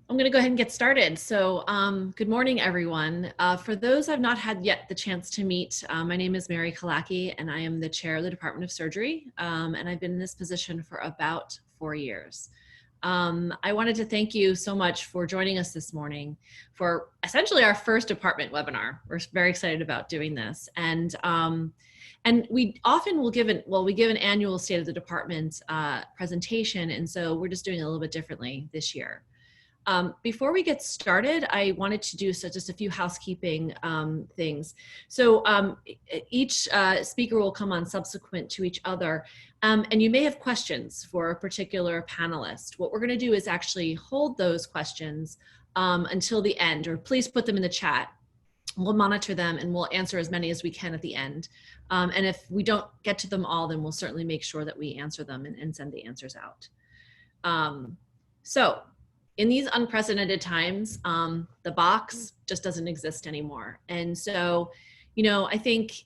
I'm going to go ahead and get started. So good morning, everyone. For those I've not had yet the chance to meet, my name is Mary Killackey, and I am the chair of the Department of Surgery, and I've been in this position for about 4 years. I wanted to thank you so much for joining us this morning for essentially our first department webinar. We're very excited about doing this. And we often will give we give an annual State of the Department presentation, and so we're just doing it a little bit differently this year. Before we get started, I wanted to do just a few housekeeping things. So each speaker will come on subsequent to each other, and you may have questions for a particular panelist. What we're going to do is actually hold those questions until the end, or please put them in the chat. We'll monitor them and we'll answer as many as we can at the end. And if we don't get to them all, then we'll certainly make sure that we answer them and send the answers out. In these unprecedented times, the box just doesn't exist anymore. And so, I think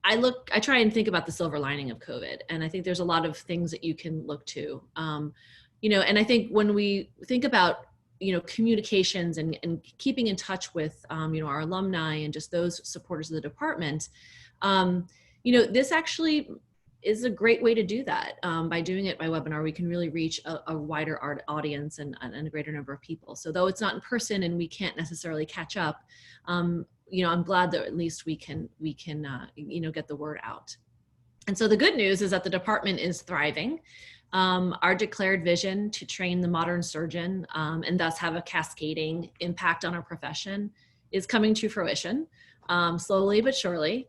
I try and think about the silver lining of COVID. And I think there's a lot of things that you can look to, and I think when we think about, communications and keeping in touch with, our alumni and just those supporters of the department, this actually is a great way to do that. By doing it by webinar, we can really reach a wider audience and a greater number of people. So though it's not in person and we can't necessarily catch up, I'm glad that at least we can get the word out. And so the good news is that the department is thriving. Our declared vision to train the modern surgeon and thus have a cascading impact on our profession is coming to fruition, slowly but surely.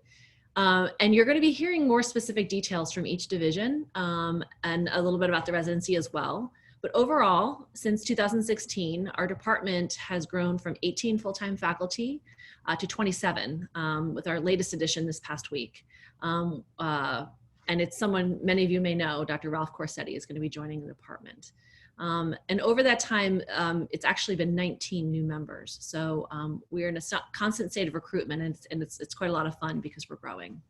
And you're going to be hearing more specific details from each division and a little bit about the residency as well. But overall, since 2016, our department has grown from 18 full-time faculty to 27 with our latest addition this past week. And it's someone many of you may know, Dr. Ralph Corsetti is going to be joining the department. And over that time, it's actually been 19 new members. So we're in a constant state of recruitment, and it's quite a lot of fun because we're growing.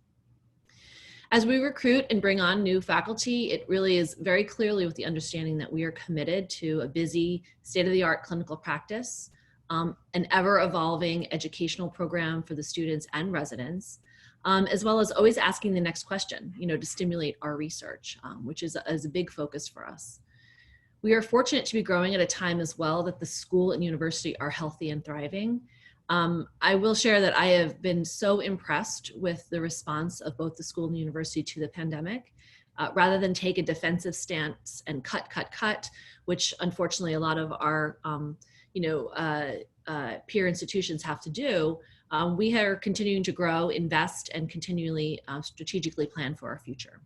As we recruit and bring on new faculty, it really is very clearly with the understanding that we are committed to a busy state-of-the-art clinical practice, an ever-evolving educational program for the students and residents, as well as always asking the next question, to stimulate our research, which is a big focus for us. We are fortunate to be growing at a time as well that the school and university are healthy and thriving. I will share that I have been so impressed with the response of both the school and the university to the pandemic. Rather than take a defensive stance and cut, which unfortunately a lot of our peer institutions have to do, we are continuing to grow, invest, and continually strategically plan for our future.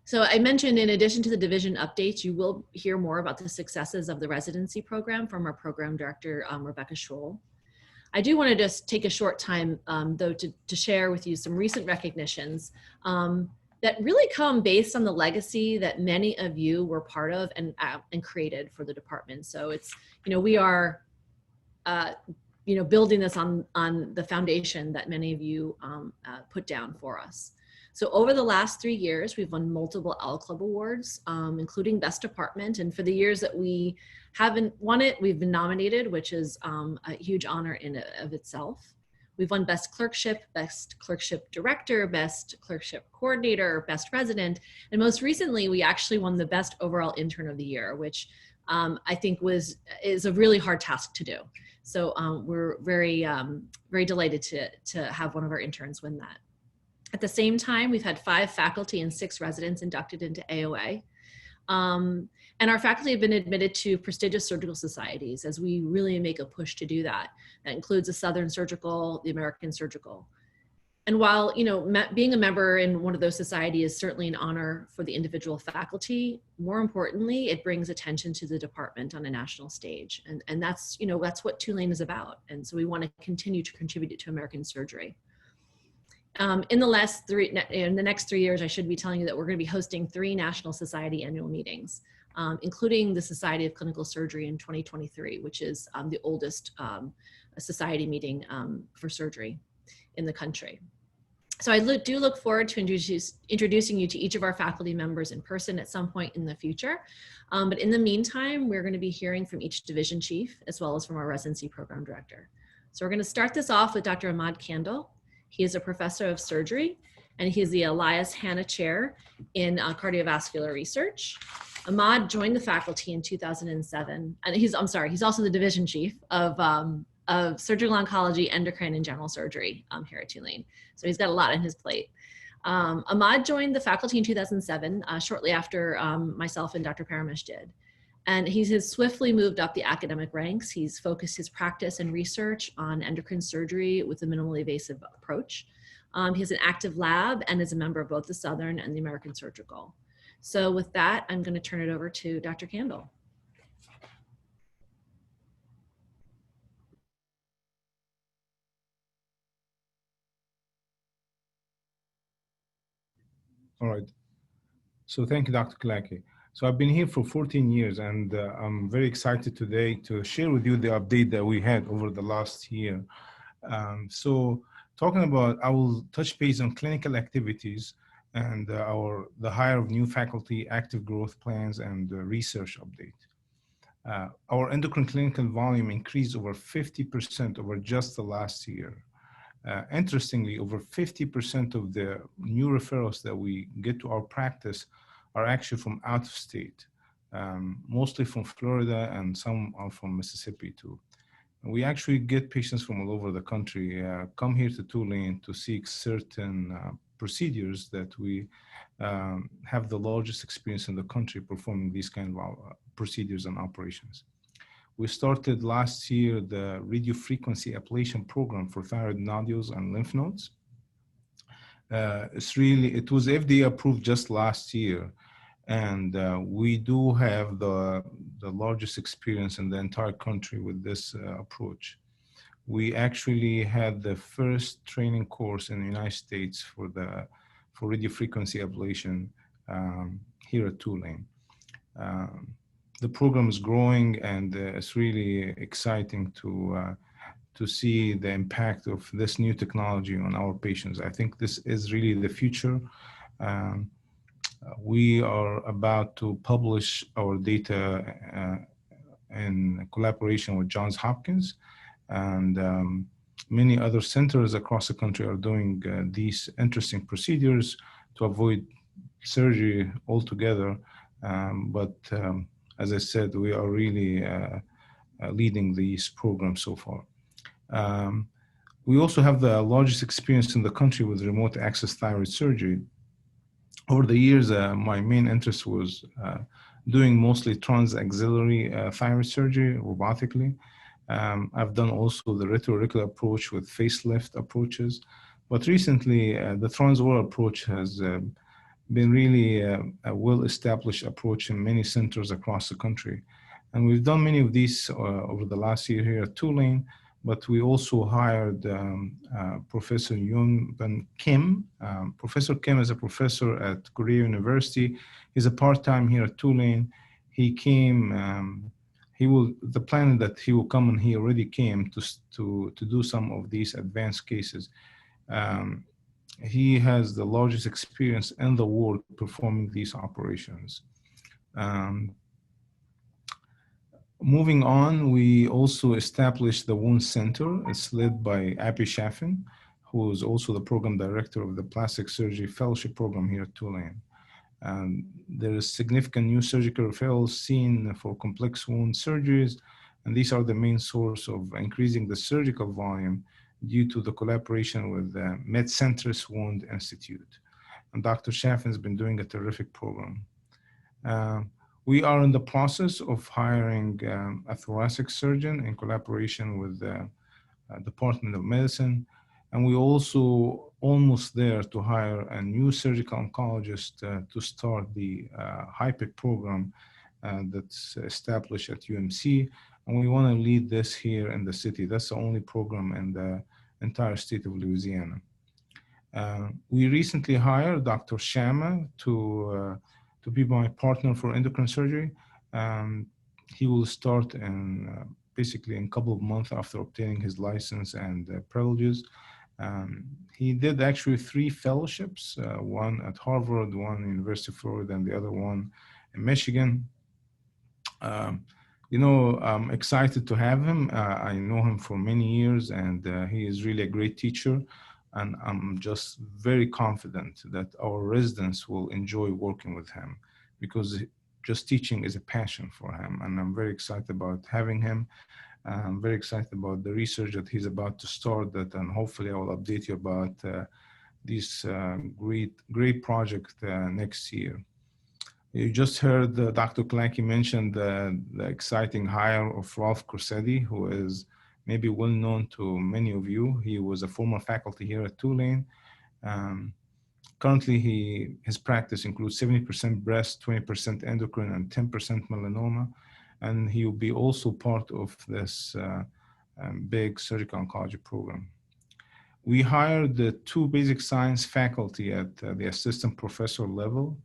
So I mentioned, in addition to the division updates, you will hear more about the successes of the residency program from our program director, Rebecca Schroll. I do want to just take a short time, though, to share with you some recent recognitions that really come based on the legacy that many of you were part of and created for the department. So it's, we are, building this on the foundation that many of you put down for us. So over the last 3 years, we've won multiple L Club awards, including Best Department. And for the years that we haven't won it, we've been nominated, which is a huge honor in of itself. We've won Best Clerkship Director, Best Clerkship Coordinator, Best Resident. And most recently, we actually won the Best Overall Intern of the Year, which I think is a really hard task to do. So we're very, very delighted to have one of our interns win that. At the same time, we've had 5 faculty and 6 residents inducted into AOA. And our faculty have been admitted to prestigious surgical societies as we really make a push to do that. That includes the Southern Surgical, the American Surgical. And while, being a member in one of those societies is certainly an honor for the individual faculty, more importantly, it brings attention to the department on a national stage. And that's, that's what Tulane is about. And so we want to continue to contribute to American surgery. In the next 3 years, I should be telling you that we're going to be hosting 3 National Society annual meetings, including the Society of Clinical Surgery in 2023, which is the oldest society meeting for surgery in the country. So I do look forward to introducing you to each of our faculty members in person at some point in the future. But in the meantime, we're going to be hearing from each division chief as well as from our residency program director. So we're going to start this off with Dr. Emad Kandil. He is a professor of surgery and he is the Elias Hanna Chair in cardiovascular research. Emad joined the faculty in 2007, and he's also the division chief of surgical oncology, endocrine, and general surgery here at Tulane. So he's got a lot on his plate. Emad joined the faculty in 2007, shortly after myself and Dr. Paramish did. And he has swiftly moved up the academic ranks. He's focused his practice and research on endocrine surgery with a minimally invasive approach. He has an active lab and is a member of both the Southern and the American Surgical. So with that, I'm going to turn it over to Dr. Kandil. All right. So thank you, Dr. Killackey. So I've been here for 14 years, and I'm very excited today to share with you the update that we had over the last year. So talking about, I will touch base on clinical activities and the hire of new faculty, active growth plans, and research update. Our endocrine clinical volume increased over 50% over just the last year. Interestingly, over 50% of the new referrals that we get to our practice are actually from out of state, mostly from Florida, and some are from Mississippi too. We actually get patients from all over the country come here to Tulane to seek certain procedures that we have the largest experience in the country performing these kind of procedures and operations. We started last year the radiofrequency ablation program for thyroid nodules and lymph nodes. It was FDA approved just last year, and we do have the largest experience in the entire country with this approach. We actually had the first training course in the United States for radiofrequency ablation here at Tulane. The program is growing, and it's really exciting to see the impact of this new technology on our patients. I think this is really the future. We are about to publish our data in collaboration with Johns Hopkins, and many other centers across the country are doing these interesting procedures to avoid surgery altogether. As I said, we are really leading these programs so far. We also have the largest experience in the country with remote access thyroid surgery. Over the years, my main interest was doing mostly transaxillary thyroid surgery robotically. I've done also the retroauricular approach with facelift approaches, but recently the transoral approach has been really a well-established approach in many centers across the country. And we've done many of these over the last year here at Tulane, but we also hired Professor Yoon Kim. Professor Kim is a professor at Korea University. He's a part-time here at Tulane. He came, the plan that he will come, and he already came to do some of these advanced cases. He has the largest experience in the world performing these operations. Moving on, we also established the Wound Center. It's led by Abby Chaffin, who is also the program director of the Plastic Surgery Fellowship Program here at Tulane. There is significant new surgical referrals seen for complex wound surgeries, and these are the main source of increasing the surgical volume due to the collaboration with the MedCentris Wound Institute. And Dr. Chaffin has been doing a terrific program. We are in the process of hiring a thoracic surgeon in collaboration with the Department of Medicine. And we're also almost there to hire a new surgical oncologist to start the HIPEC program that's established at UMC. And we want to lead this here in the city. That's the only program in the entire state of Louisiana. We recently hired Dr. Shama to be my partner for endocrine surgery. He will start basically in a couple of months after obtaining his license and privileges. He did actually 3 fellowships, one at Harvard, one University of Florida, and the other one in Michigan. I'm excited to have him. I know him for many years, and he is really a great teacher. And I'm just very confident that our residents will enjoy working with him because just teaching is a passion for him. And I'm very excited about having him. I'm very excited about the research that he's about to start that, and hopefully I will update you about this great project next year. You just heard Dr. Killackey mention the exciting hire of Ralph Corsetti, who is maybe well known to many of you. He was a former faculty here at Tulane. Um, Currently, his practice includes 70% breast, 20% endocrine, and 10% melanoma. And he will be also part of this big surgical oncology program. We hired the 2 basic science faculty at the assistant professor level,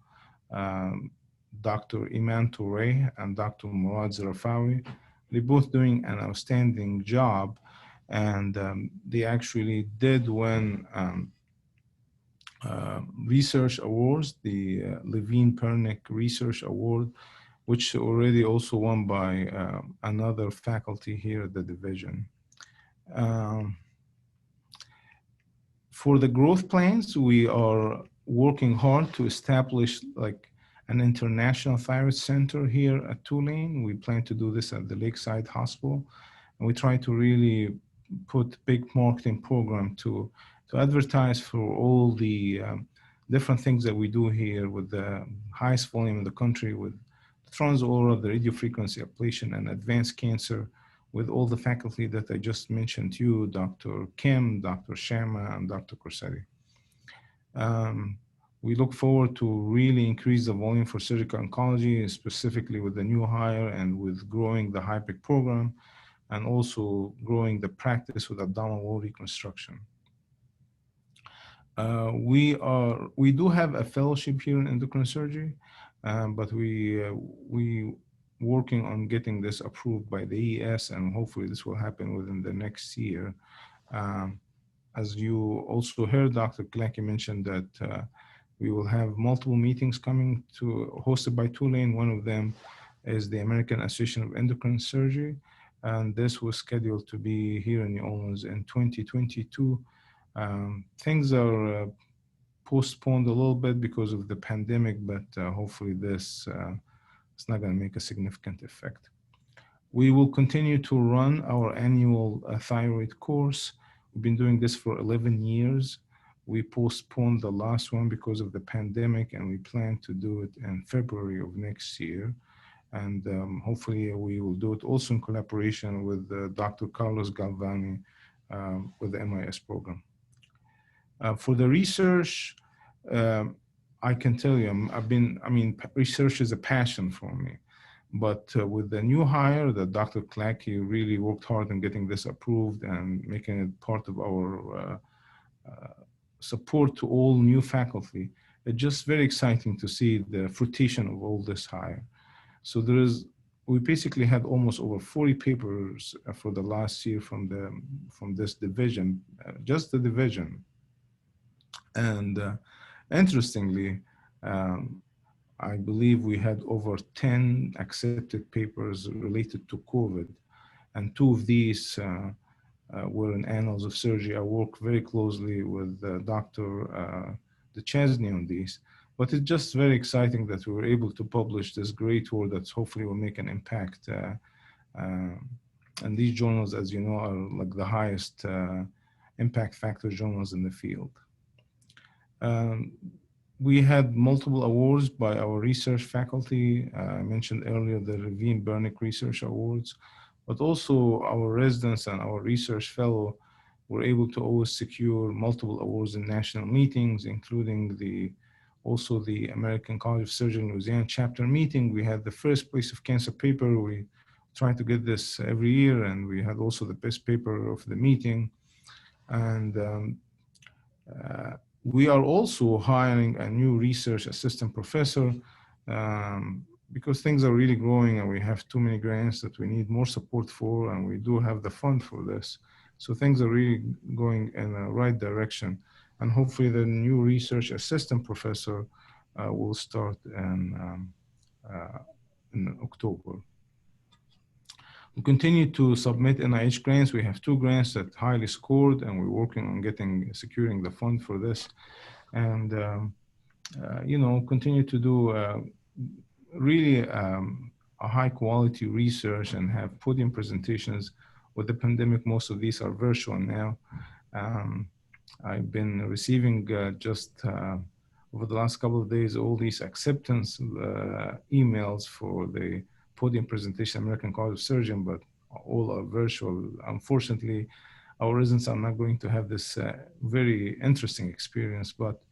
Dr. Iman Touré and Dr. Murad Zarafawi. They're both doing an outstanding job, and they actually did win research awards, the Levine Pernick Research Award, which already also won by another faculty here at the division. For the growth plans, we are working hard to establish like an international thyroid center here at Tulane. We plan to do this at the Lakeside Hospital, and we try to really put big marketing program to advertise for all the different things that we do here with the highest volume in the country with the transoral, the radiofrequency ablation, and advanced cancer, with all the faculty that I just mentioned to you, Dr. Kim, Dr. Sharma, and Dr. Corsetti. We look forward to really increase the volume for surgical oncology, specifically with the new hire and with growing the HIPEC program, and also growing the practice with abdominal wall reconstruction. We do have a fellowship here in endocrine surgery, but we working on getting this approved by the ES, and hopefully this will happen within the next year. As you also heard, Dr. Killackey mentioned that we will have multiple meetings coming to hosted by Tulane. One of them is the American Association of Endocrine Surgery, and this was scheduled to be here in New Orleans in 2022. Things are postponed a little bit because of the pandemic, but hopefully this it's not going to make a significant effect. We will continue to run our annual thyroid course. We've been doing this for 11 years. We postponed the last one because of the pandemic, and we plan to do it in February of next year. And hopefully we will do it also in collaboration with Dr. Carlos Galvani with the MIS program. For the research, I can tell you, research is a passion for me. But with the new hire, that Dr. Killackey really worked hard in getting this approved and making it part of our support to all new faculty. It's just very exciting to see the fruition of all this hire. So we basically had almost over 40 papers for the last year from this division, just the division. And interestingly, I believe we had over 10 accepted papers related to COVID, and 2 of these were in Annals of Surgery. I work very closely with Dr. Duchesne on these, but it's just very exciting that we were able to publish this great work that hopefully will make an impact. And these journals, as you know, are like the highest impact factor journals in the field. We had multiple awards by our research faculty. I mentioned earlier the Levine Pernick Research Awards, but also our residents and our research fellow were able to always secure multiple awards in national meetings, including also the American College of Surgery in Louisiana chapter meeting. We had the first place of cancer paper. We try to get this every year, and we had also the best paper of the meeting. And we are also hiring a new research assistant professor because things are really growing and we have too many grants that we need more support for, and we do have the fund for this. So things are really going in the right direction. And hopefully the new research assistant professor will start in October. We continue to submit NIH grants. We have 2 grants that highly scored, and we're working on securing the fund for this. And, you know, continue to do really a high quality research and have podium presentations. With the pandemic, most of these are virtual now. I've been receiving just over the last couple of days all these acceptance emails for the podium presentation, American College of Surgeons, but all are virtual. Unfortunately, our residents are not going to have this very interesting experience, but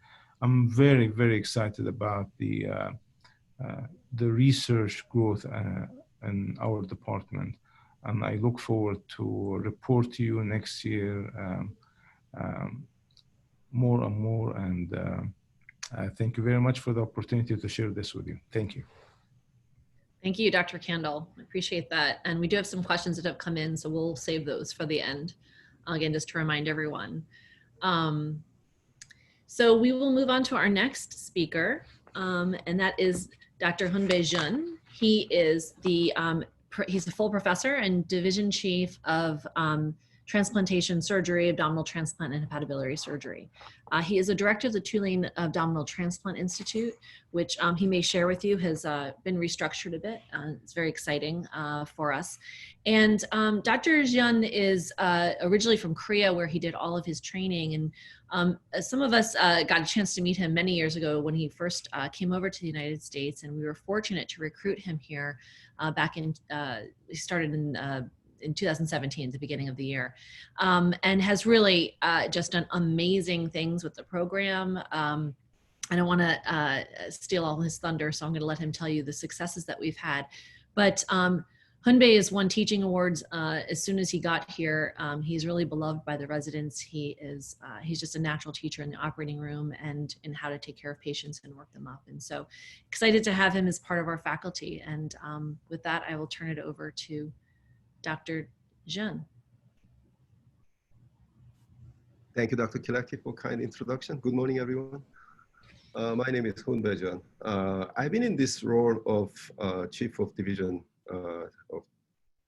I'm very, very excited about the research growth in our department. And I look forward to report to you next year more and more. And thank you very much for the opportunity to share this with you. Thank you. Thank you, Dr. Kandil. I appreciate that. And we do have some questions that have come in, so we'll save those for the end. Again, just to remind everyone. So we will move on to our next speaker, and that is Dr. Hoonbae Jeon. He is he's a full professor and division chief of transplantation surgery, abdominal transplant, and hepatobiliary surgery. He is a director of the Tulane Abdominal Transplant Institute, which he may share with you has been restructured a bit. It's very exciting for us. And Dr. Jeon is originally from Korea, where he did all of his training. And some of us got a chance to meet him many years ago when he first came over to the United States, and we were fortunate to recruit him here back in, he started in 2017, the beginning of the year, and has really just done amazing things with the program. I don't want to steal all his thunder, so I'm going to let him tell you the successes that we've had. But Hoonbae has won teaching awards as soon as he got here. He's really beloved by the residents. He's just a natural teacher in the operating room and in how to take care of patients and work them up. And so excited to have him as part of our faculty. And with that, I will turn it over to Dr. Jeon. Thank you, Dr. Killackey, for kind introduction. Good morning, everyone. My name is Hoonbae Jeon. I've been in this role of Chief of Division of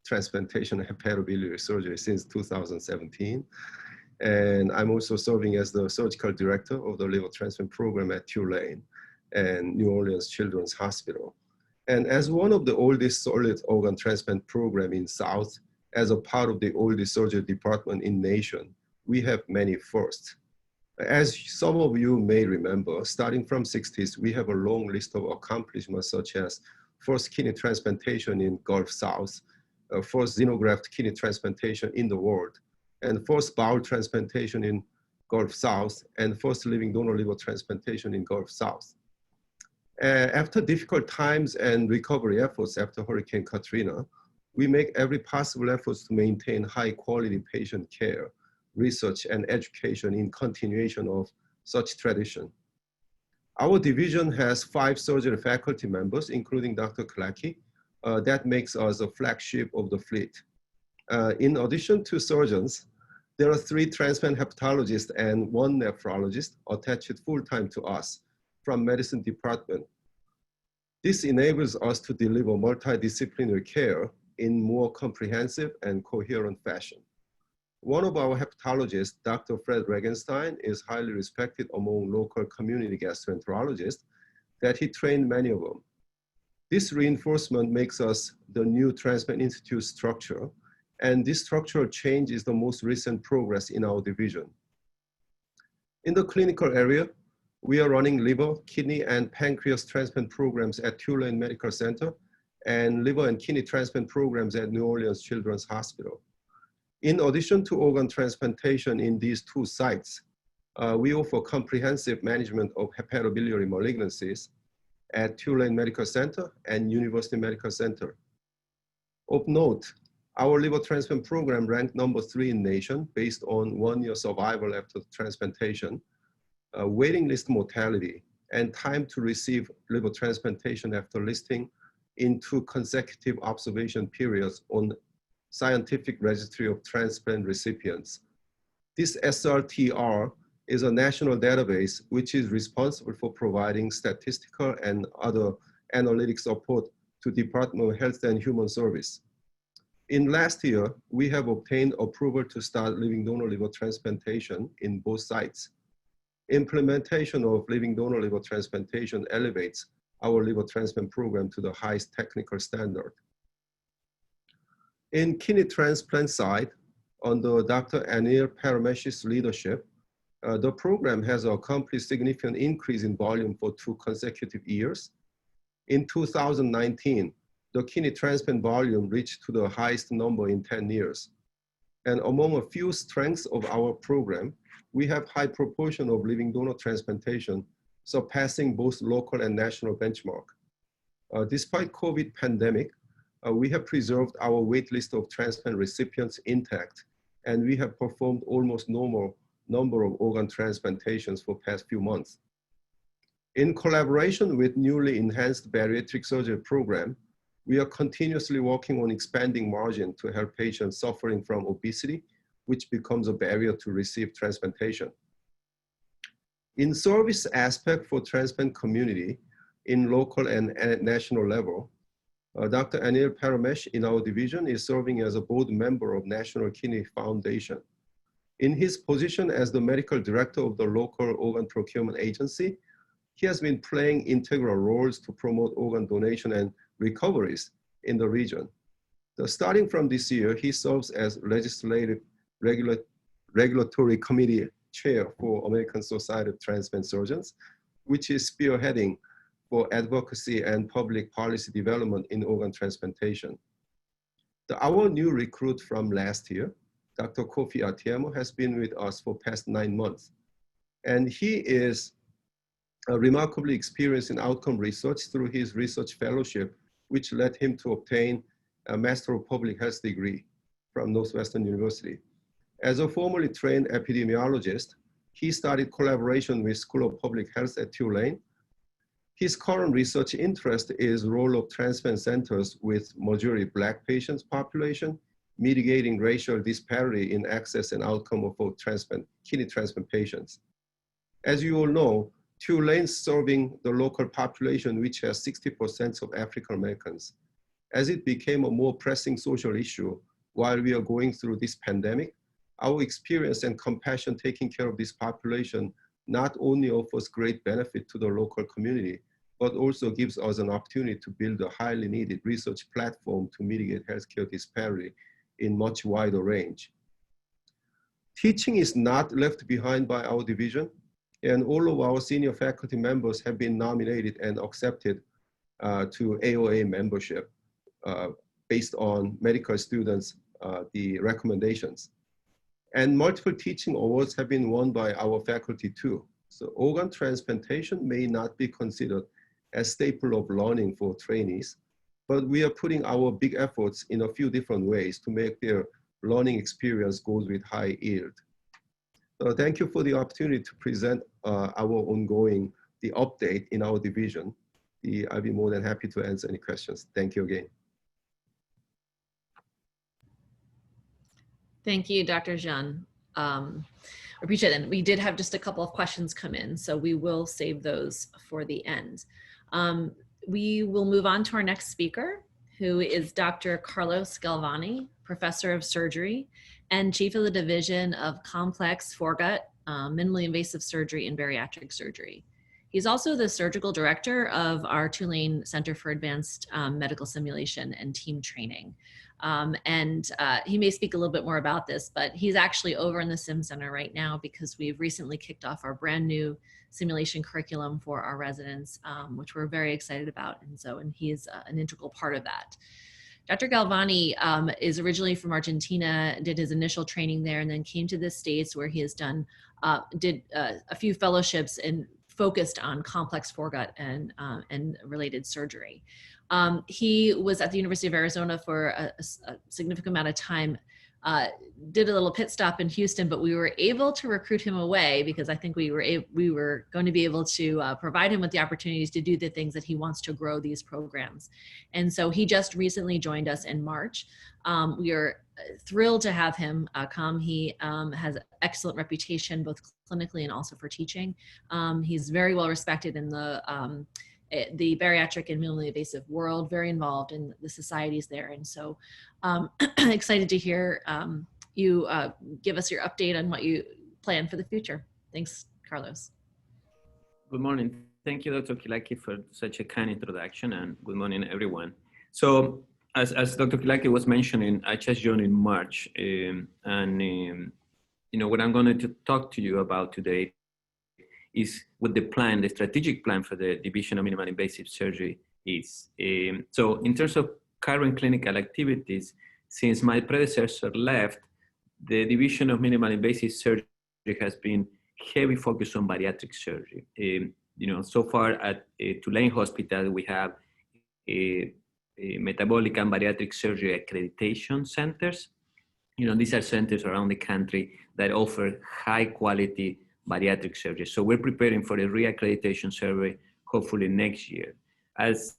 Transplantation and Hepatobiliary Surgery since 2017. And I'm also serving as the Surgical Director of the Liver Transplant Program at Tulane and New Orleans Children's Hospital. And as one of the oldest solid organ transplant program in South, as a part of the oldest surgery department in nation, we have many firsts. As some of you may remember, starting from 60s, we have a long list of accomplishments such as first kidney transplantation in Gulf South, first xenograft kidney transplantation in the world, and first bowel transplantation in Gulf South, and first living donor liver transplantation in Gulf South. After difficult times and recovery efforts after Hurricane Katrina, we make every possible efforts to maintain high quality patient care, research, and education in continuation of such tradition. Our division has 5 surgery faculty members, including Dr. Killackey. That makes us a flagship of the fleet. In addition to surgeons, there are 3 transplant hepatologists and 1 nephrologist attached full-time to us from medicine department. This enables us to deliver multidisciplinary care in more comprehensive and coherent fashion. One of our hepatologists, Dr. Fred Regenstein, is highly respected among local community gastroenterologists that he trained many of them. This reinforcement makes us the new Transplant Institute structure, and this structural change is the most recent progress in our division. In the clinical area, we are running liver, kidney, and pancreas transplant programs at Tulane Medical Center and liver and kidney transplant programs at New Orleans Children's Hospital. In addition to organ transplantation in these 2 sites, we offer comprehensive management of hepatobiliary malignancies at Tulane Medical Center and University Medical Center. Of note, our liver transplant program ranked number 3 in nation based on 1-year survival after transplantation, waiting list mortality, and time to receive liver transplantation after listing in 2 consecutive observation periods on Scientific Registry of Transplant Recipients. This SRTR is a national database which is responsible for providing statistical and other analytic support to Department of Health and Human Service. In last year, we have obtained approval to start living donor liver transplantation in both sites. Implementation of living donor liver transplantation elevates our liver transplant program to the highest technical standard. In kidney transplant side, under Dr. Anil Paramesh's leadership, the program has accomplished significant increase in volume for 2 consecutive years. In 2019, the kidney transplant volume reached to the highest number in 10 years. And among a few strengths of our program, we have high proportion of living donor transplantation, surpassing both local and national benchmark. Despite COVID pandemic, we have preserved our wait list of transplant recipients intact, and we have performed almost normal number of organ transplantations for past few months. In collaboration with newly enhanced bariatric surgery program, we are continuously working on expanding margin to help patients suffering from obesity, which becomes a barrier to receive transplantation. In service aspect for transplant community, in local and national level, Dr. Anil Paramesh in our division is serving as a board member of National Kidney Foundation. In his position as the medical director of the local organ procurement agency, he has been playing integral roles to promote organ donation and recoveries in the region. Starting from this year, he serves as legislative regulatory committee chair for American Society of Transplant Surgeons, which is spearheading for advocacy and public policy development in organ transplantation. Our new recruit from last year, Dr. Kofi Atiemo, has been with us for past 9 months. And he is remarkably experienced in outcome research through his research fellowship, which led him to obtain a Master of Public Health degree from Northwestern University. As a formerly trained epidemiologist, he started collaboration with School of Public Health at Tulane. His current research interest is role of transplant centers with majority Black patients population, mitigating racial disparity in access and outcome for kidney transplant patients. As you all know, Tulane is serving the local population, which has 60% of African Americans. As it became a more pressing social issue while we are going through this pandemic, our experience and compassion taking care of this population not only offers great benefit to the local community, but also gives us an opportunity to build a highly needed research platform to mitigate healthcare disparity in much wider range. Teaching is not left behind by our division, and all of our senior faculty members have been nominated and accepted to AOA membership based on medical students, the recommendations. And multiple teaching awards have been won by our faculty too. So organ transplantation may not be considered as staple of learning for trainees, but we are putting our big efforts in a few different ways to make their learning experience goes with high yield. Thank you for the opportunity to present our ongoing, the update in our division. I'll be more than happy to answer any questions. Thank you again. Thank you, Dr. Jeon. Appreciate it. And we did have just a couple of questions come in, so we will save those for the end. We will move on to our next speaker, who is Dr. Carlos Galvani, Professor of Surgery and Chief of the Division of Complex Foregut, Minimally Invasive Surgery and Bariatric Surgery. He's also the Surgical Director of our Tulane Center for Advanced Medical Simulation and Team Training. He may speak a little bit more about this, but he's actually over in the Sim Center right now because we've recently kicked off our brand new simulation curriculum for our residents, which we're very excited about. And he is an integral part of that. Dr. Galvani is originally from Argentina, did his initial training there, and then came to the States where he has done, did a few fellowships and focused on complex foregut and related surgery. He was at the University of Arizona for a significant amount of time, did a little pit stop in Houston, but we were able to recruit him away because I think we were going to be able to provide him with the opportunities to do the things that he wants to grow these programs. And so he just recently joined us in March. We are thrilled to have him come. He has excellent reputation, both clinically and also for teaching. He's very well respected in the bariatric and minimally invasive world, very involved in the societies there. And so excited to hear you give us your update on what you plan for the future. Thanks, Carlos. Good morning. Thank you, Dr. Killackey, for such a kind introduction, and good morning, everyone. So as Dr. Killackey was mentioning, I just joined in March, you know, what I'm going to talk to you about today is what the plan, the strategic plan for the Division of Minimal Invasive Surgery is. So in terms of current clinical activities, since my predecessor left, the Division of Minimal Invasive Surgery has been heavy focus on bariatric surgery. You know, so far at Tulane Hospital, we have metabolic and bariatric surgery accreditation centers. You know, these are centers around the country that offer high quality bariatric surgery. So we're preparing for a reaccreditation survey, hopefully next year. As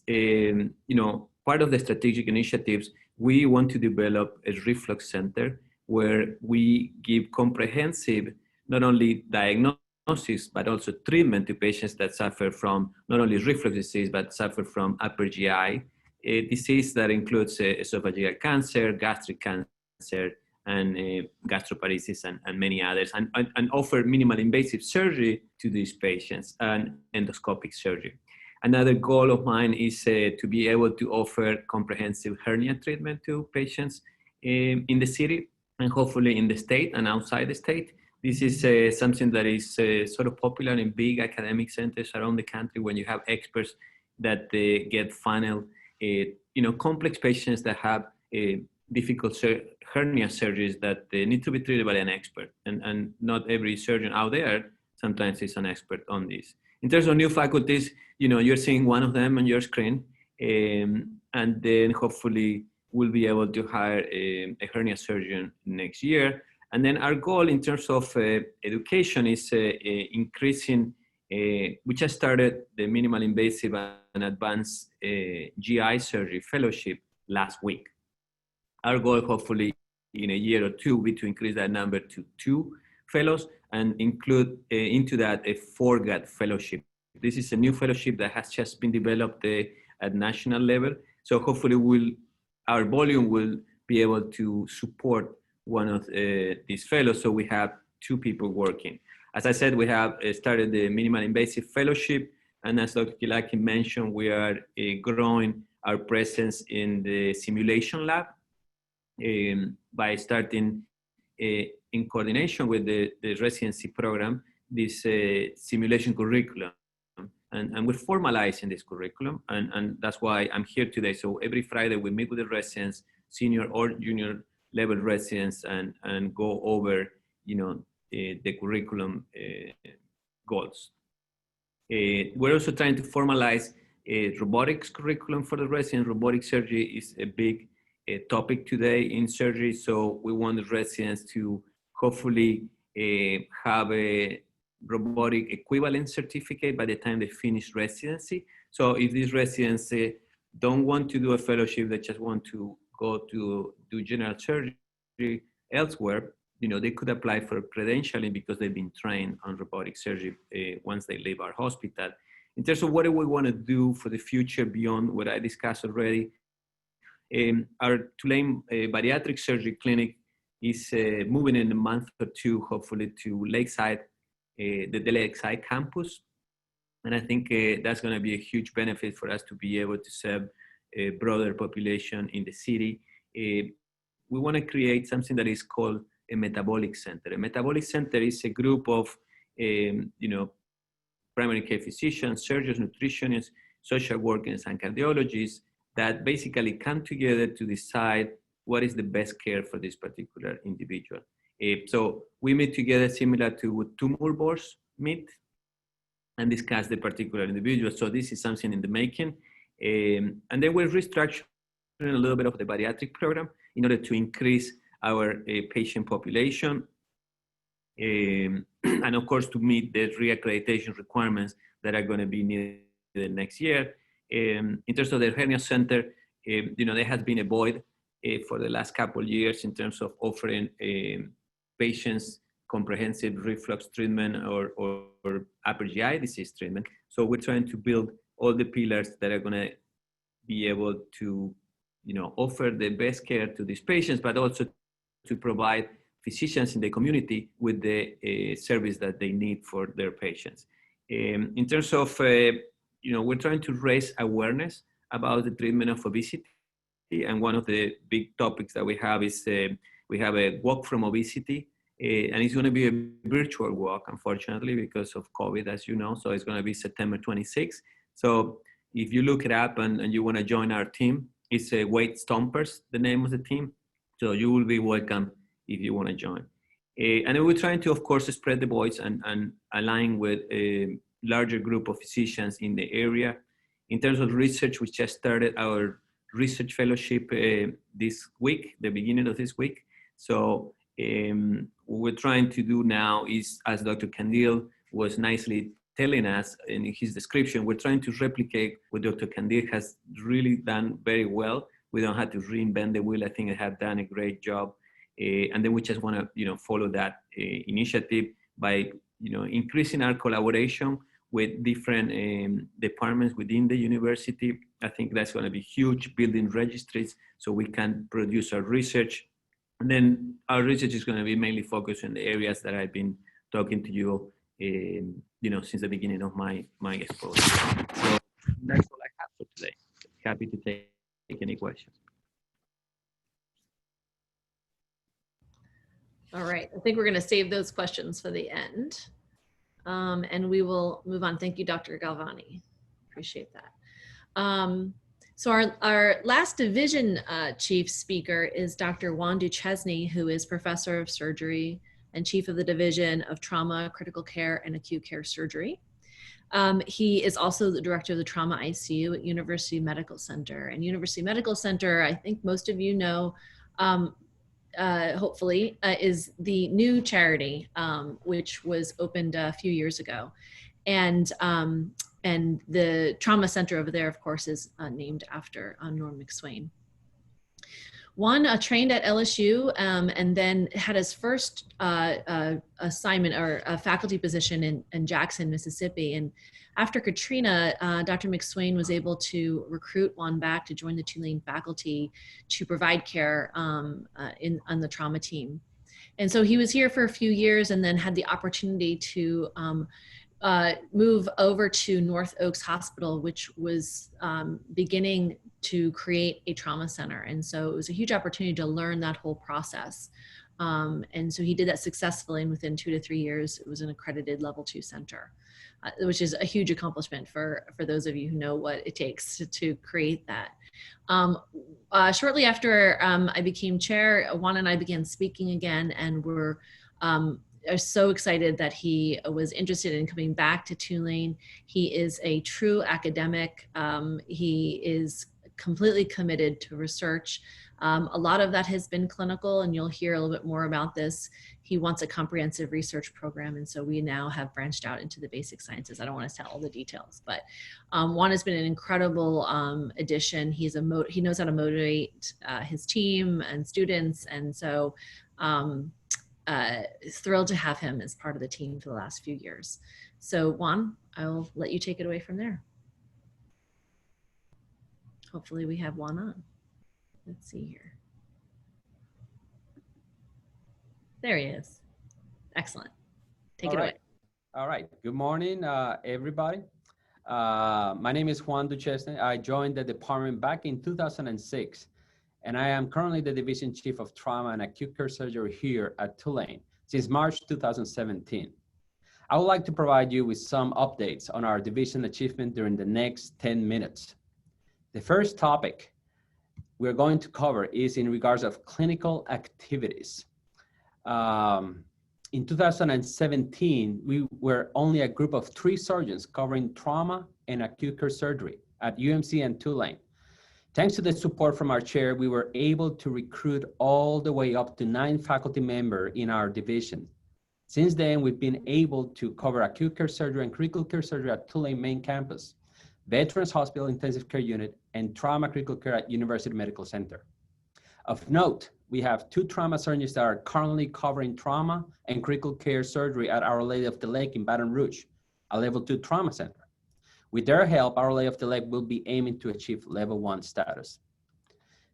you know, part of the strategic initiatives, we want to develop a reflux center where we give comprehensive, not only diagnosis, but also treatment to patients that suffer from not only reflux disease, but suffer from upper GI, a disease that includes esophageal cancer, gastric cancer, and gastroparesis and many others, and offer minimal invasive surgery to these patients and endoscopic surgery. Another goal of mine is to be able to offer comprehensive hernia treatment to patients in the city and hopefully in the state and outside the state. This is something that is sort of popular in big academic centers around the country when you have experts that get funneled, you know, complex patients that have difficult hernia surgeries that need to be treated by an expert. And not every surgeon out there sometimes is an expert on this. In terms of new faculties, you know, you're seeing one of them on your screen, and then hopefully we'll be able to hire a hernia surgeon next year. And then our goal in terms of education is increasing, we just started the minimal invasive and advanced GI surgery fellowship last week. Our goal, hopefully in a year or two, will be to increase that number to 2 fellows and include into that a 4GAT fellowship. This is a new fellowship that has just been developed at national level. So hopefully our volume will be able to support one of these fellows. So we have 2 people working. As I said, we have started the minimal invasive fellowship. And as Dr. Killackey mentioned, we are growing our presence in the simulation lab by starting in coordination with the residency program, this simulation curriculum. And we're formalizing this curriculum. And that's why I'm here today. So every Friday we meet with the residents, senior or junior level residents, and go over, you know, the curriculum goals. We're also trying to formalize a robotics curriculum for the residents. Robotic surgery is a big topic today in surgery. So we want the residents to hopefully have a robotic equivalent certificate by the time they finish residency. So if these residents don't want to do a fellowship, they just want to go to do general surgery elsewhere, you know, they could apply for credentialing because they've been trained on robotic surgery once they leave our hospital. In terms of what do we want to do for the future beyond what I discussed already, our Tulane bariatric surgery clinic is moving in a month or 2, hopefully, to Lakeside, the Lakeside campus. And I think that's going to be a huge benefit for us to be able to serve a broader population in the city. We want to create something that is called a metabolic center. A metabolic center is a group of, you know, primary care physicians, surgeons, nutritionists, social workers, and cardiologists that basically come together to decide what is the best care for this particular individual. So we meet together similar to tumor boards meet and discuss the particular individual. So this is something in the making. And then we're restructuring a little bit of the bariatric program in order to increase our patient population, and of course to meet the reaccreditation requirements that are going to be needed next year. In terms of the hernia center, there has been a void for the last couple of years in terms of offering patients comprehensive reflux treatment or upper GI disease treatment. So we're trying to build all the pillars that are going to be able to, offer the best care to these patients, but also to provide physicians in the community with the service that they need for their patients. In terms of, we're trying to raise awareness about the treatment of obesity. And one of the big topics that we have is we have a walk from obesity, and it's going to be a virtual walk, unfortunately, because of COVID, as you know. So it's going to be September 26th. So if you look it up and you want to join our team, it's a Weight Stompers, the name of the team. So you will be welcome if you want to join. And we're trying to, of course, spread the voice and align with a larger group of physicians in the area. In terms of research, we just started our research fellowship this week, the beginning of this week. So what we're trying to do now is, as Dr. Kandil was nicely telling us in his description, we're trying to replicate what Dr. Kandil has really done very well. We don't have to reinvent the wheel. I think I have done a great job. And then we just want to, follow that initiative by, increasing our collaboration with different departments within the university. I think that's going to be huge, building registries so we can produce our research. And then our research is going to be mainly focused in the areas that I've been talking to you, since the beginning of my exposure. So that's all I have for today. Happy to take any questions. All right, I think we're going to save those questions for the end. And we will move on. Thank you, Dr. Galvani. Appreciate that. So our last division chief speaker is Dr. Juan Duchesney, who is professor of surgery and chief of the division of trauma, critical care, and acute care surgery. He is also the director of the trauma ICU at University Medical Center. And University Medical Center, I think most of you know, hopefully, is the new charity, which was opened a few years ago. And the trauma center over there, of course, is named after Norm McSwain. Juan trained at LSU and then had his first assignment or a faculty position in Jackson, Mississippi. And after Katrina, Dr. McSwain was able to recruit Juan back to join the Tulane faculty to provide care on the trauma team. And so he was here for a few years and then had the opportunity to move over to North Oaks Hospital, which was beginning to create a trauma center. And so it was a huge opportunity to learn that whole process. And so he did that successfully, and within 2 to 3 years, it was an accredited level 2 center, which is a huge accomplishment for those of you who know what it takes to create that. Shortly after I became chair, Juan and I began speaking again, and we're so excited that he was interested in coming back to Tulane. He is a true academic. He is completely committed to research. A lot of that has been clinical, and you'll hear a little bit more about this. He wants a comprehensive research program, and so we now have branched out into the basic sciences. I don't want to tell all the details, but Juan has been an incredible addition. He knows how to motivate his team and students, and so thrilled to have him as part of the team for the last few years. So Juan, I'll let you take it away from there. Hopefully we have Juan on. Let's see here. There he is. Excellent. Take it away. All right. Good morning, everybody. My name is Juan Duchesne. I joined the department back in 2006, and I am currently the division chief of trauma and acute care surgery here at Tulane since March 2017. I would like to provide you with some updates on our division achievement during the next 10 minutes. The first topic we're going to cover is in regards of clinical activities. In 2017, we were only a group of 3 surgeons covering trauma and acute care surgery at UMC and Tulane. Thanks to the support from our chair, we were able to recruit all the way up to 9 faculty members in our division. Since then, we've been able to cover acute care surgery and critical care surgery at Tulane main campus, Veterans Hospital Intensive Care Unit, and trauma critical care at University Medical Center. Of note, we have 2 trauma surgeons that are currently covering trauma and critical care surgery at Our Lady of the Lake in Baton Rouge, a level 2 trauma center. With their help, Our Lady of the Lake will be aiming to achieve level 1 status.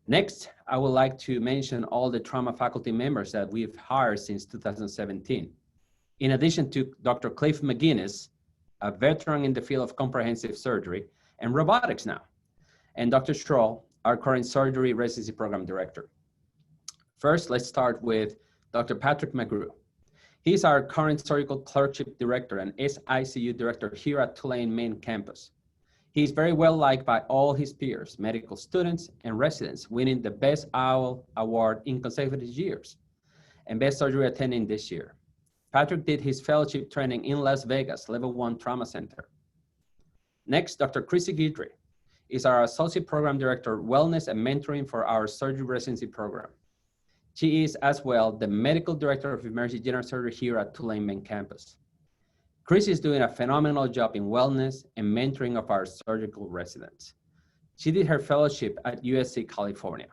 Next, I would like to mention all the trauma faculty members that we've hired since 2017. In addition to Dr. Cliff McGinnis, a veteran in the field of comprehensive surgery and robotics now, and Dr. Schroll, our current surgery residency program director. First, let's start with Dr. Patrick McGrew. He's our current surgical clerkship director and SICU director here at Tulane main campus. He's very well liked by all his peers, medical students, and residents, winning the Best OWL Award in consecutive years and Best Surgery Attending this year. Patrick did his fellowship training in Las Vegas, Level 1 Trauma Center. Next, Dr. Chrissy Guidry is our Associate Program Director, Wellness and Mentoring for our Surgery Residency Program. She is as well the Medical Director of Emergency General Surgery here at Tulane main campus. Chris is doing a phenomenal job in wellness and mentoring of our surgical residents. She did her fellowship at USC, California.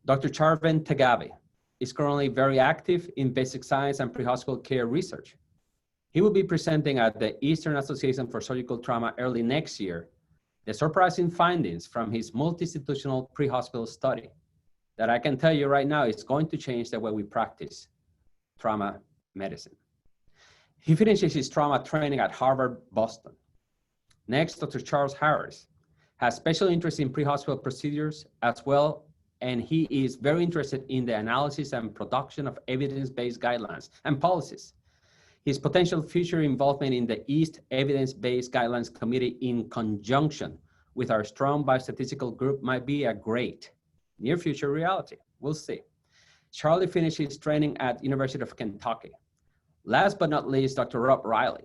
Dr. Charven Tagavi is currently very active in basic science and pre-hospital care research. He will be presenting at the Eastern Association for Surgical Trauma early next year, the surprising findings from his multi-institutional pre-hospital study that I can tell you right now is going to change the way we practice trauma medicine. He finishes his trauma training at Harvard, Boston. Next, Dr. Charles Harris has special interest in pre-hospital procedures as well, and he is very interested in the analysis and production of evidence-based guidelines and policies. His potential future involvement in the East Evidence-Based Guidelines Committee in conjunction with our strong biostatistical group might be a great near future reality. We'll see. Charlie finished his training at University of Kentucky. Last but not least, Dr. Rob Riley.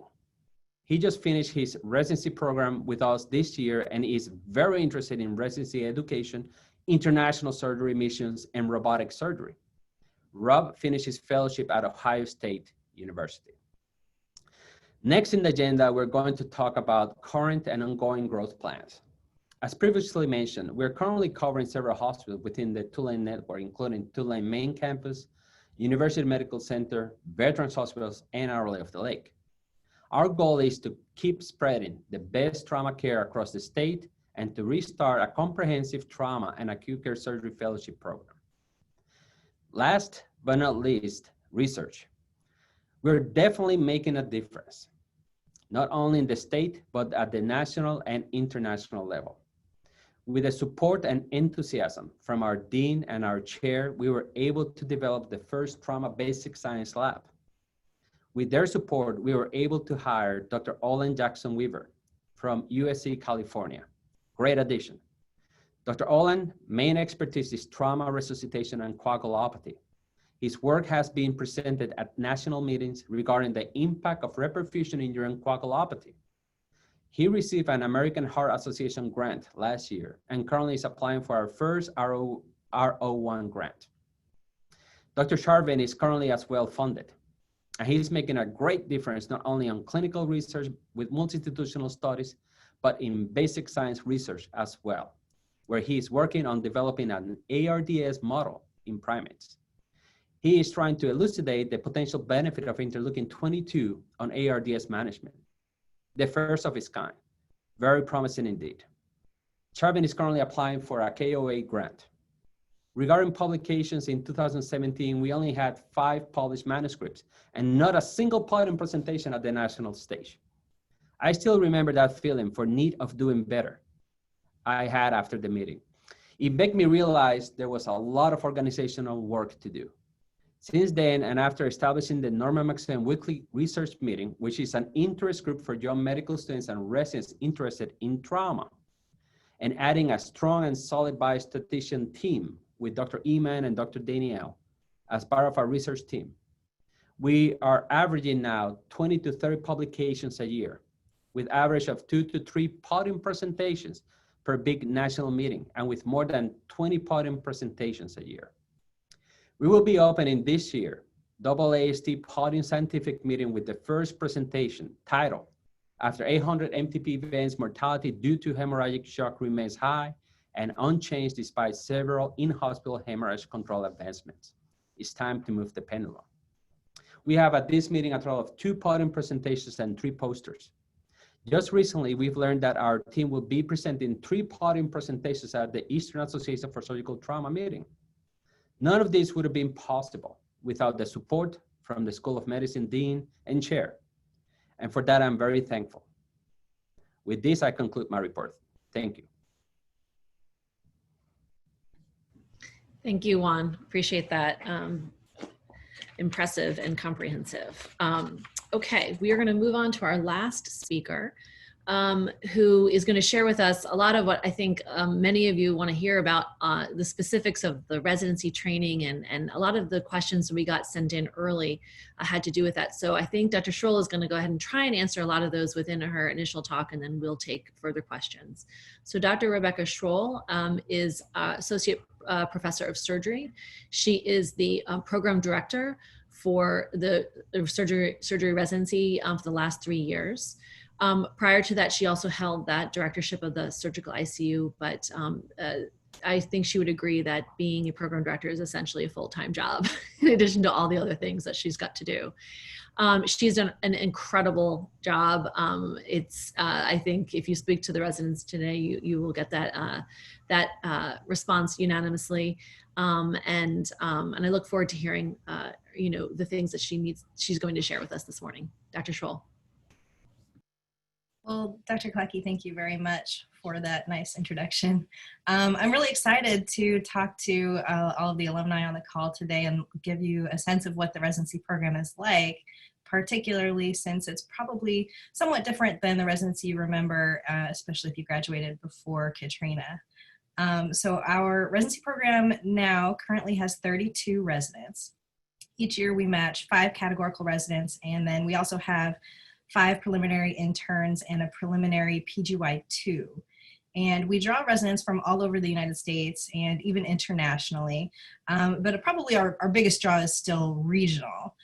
He just finished his residency program with us this year and is very interested in residency education, international surgery missions, and robotic surgery. Rob finished his fellowship at Ohio State University. Next in the agenda, we're going to talk about current and ongoing growth plans. As previously mentioned, we're currently covering several hospitals within the Tulane network, including Tulane main campus, University Medical Center, Veterans Hospitals, and Our Lady of the Lake. Our goal is to keep spreading the best trauma care across the state and to restart a comprehensive trauma and acute care surgery fellowship program. Last but not least, research. We're definitely making a difference, not only in the state, but at the national and international level. With the support and enthusiasm from our dean and our chair, we were able to develop the first trauma basic science lab. With their support, we were able to hire Dr. Olin Jackson Weaver from USC, California. Great addition. Dr. Olin, main expertise is trauma resuscitation and coagulopathy. His work has been presented at national meetings regarding the impact of reperfusion injury and coagulopathy. He received an American Heart Association grant last year and currently is applying for our first RO1 grant. Dr. Charven is currently as well funded, and he's making a great difference not only on clinical research with multi-institutional studies, but in basic science research as well, where he is working on developing an ARDS model in primates. He is trying to elucidate the potential benefit of interleukin-22 on ARDS management, the first of its kind. Very promising indeed. Charvin is currently applying for a KOA grant. Regarding publications in 2017, we only had 5 published manuscripts and not a single podium presentation at the national stage. I still remember that feeling for need of doing better I had after the meeting. It made me realize there was a lot of organizational work to do. Since then, and after establishing the Norman Maxim Weekly Research Meeting, which is an interest group for young medical students and residents interested in trauma, and adding a strong and solid biostatistician team with Dr. Emad and Dr. Danielle as part of our research team, we are averaging now 20 to 30 publications a year, with average of 2 to 3 podium presentations per big national meeting and with more than 20 podium presentations a year. We will be opening this year AAST Podium Scientific Meeting with the first presentation titled, After 800 MTP events, mortality due to hemorrhagic shock remains high and unchanged despite several in-hospital hemorrhage control advancements. It's time to move the pendulum. We have at this meeting a total of 2 podium presentations and 3 posters. Just recently, we've learned that our team will be presenting 3 podium presentations at the Eastern Association for Surgical Trauma meeting. None of this would have been possible without the support from the School of Medicine Dean and Chair. And for that, I'm very thankful. With this, I conclude my report. Thank you. Thank you, Juan. Appreciate that. Impressive and comprehensive. Okay, we are going to move on to our last speaker, who is going to share with us a lot of what I think many of you want to hear about, the specifics of the residency training, and a lot of the questions we got sent in early had to do with that. So I think Dr. Schroll is going to go ahead and try and answer a lot of those within her initial talk, and then we'll take further questions. So Dr. Rebecca Schroll is Associate Professor of Surgery. She is the Program Director for the surgery residency for the last 3 years. Prior to that, she also held that directorship of the surgical ICU, but I think she would agree that being a program director is essentially a full-time job in addition to all the other things that she's got to do. She's done an incredible job. I think if you speak to the residents today, you will get that response unanimously. And I look forward to hearing, the things that she's going to share with us this morning. Dr. Schroll. Well, Dr. Killackey, thank you very much for that nice introduction. I'm really excited to talk to all of the alumni on the call today and give you a sense of what the residency program is like, particularly since it's probably somewhat different than the residency you remember, especially if you graduated before Katrina. So our residency program now currently has 32 residents. Each year we match 5 categorical residents, and then we also have 5 preliminary interns and a preliminary PGY2. And we draw residents from all over the United States and even internationally. But probably our biggest draw is still regional,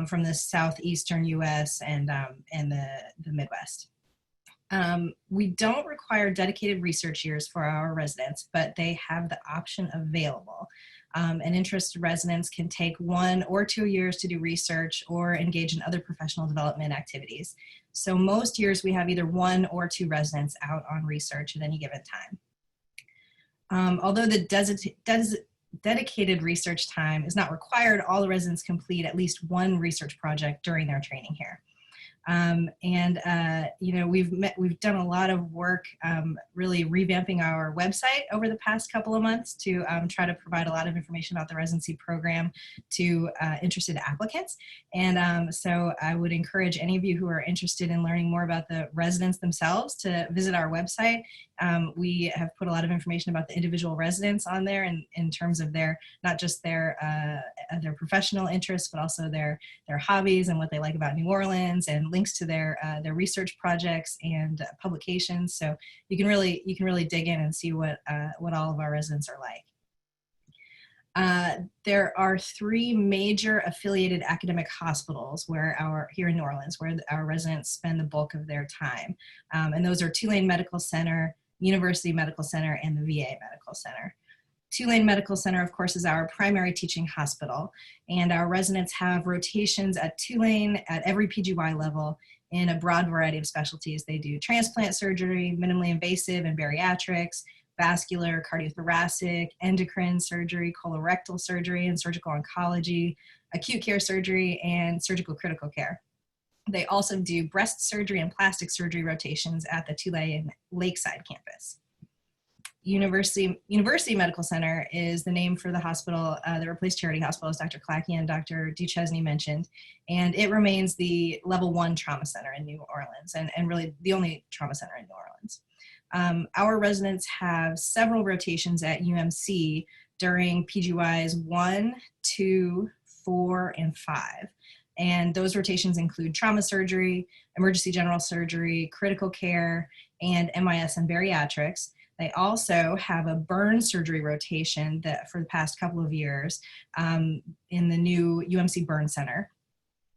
from the southeastern US and the Midwest. We don't require dedicated research years for our residents, but they have the option available. And interested residents can take 1 or 2 years to do research or engage in other professional development activities. So most years we have either 1 or 2 residents out on research at any given time. Although the dedicated research time is not required, all the residents complete at least 1 research project during their training here. We've done a lot of work really revamping our website over the past couple of months to try to provide a lot of information about the residency program to interested applicants. And so I would encourage any of you who are interested in learning more about the residents themselves to visit our website. We have put a lot of information about the individual residents on there in terms of not just their professional interests, but also their hobbies and what they like about New Orleans, and links to their research projects and publications. So you can really dig in and see what all of our residents are like. There are 3 major affiliated academic hospitals here in New Orleans where our residents spend the bulk of their time. And those are Tulane Medical Center, University Medical Center, and the VA Medical Center. Tulane Medical Center, of course, is our primary teaching hospital, and our residents have rotations at Tulane at every PGY level in a broad variety of specialties. They do transplant surgery, minimally invasive and bariatrics, vascular, cardiothoracic, endocrine surgery, colorectal surgery, and surgical oncology, acute care surgery, and surgical critical care. They also do breast surgery and plastic surgery rotations at the Tulane Lakeside campus. University Medical Center is the name for the hospital that replaced Charity Hospital, as Dr. Killackey and Dr. Duchesne mentioned, and it remains the level 1 trauma center in New Orleans, and really the only trauma center in New Orleans. Our residents have several rotations at UMC during PGYs 1, 2, 4, and 5. And those rotations include trauma surgery, emergency general surgery, critical care, and MIS and bariatrics. They also have a burn surgery rotation that for the past couple of years in the new UMC Burn Center.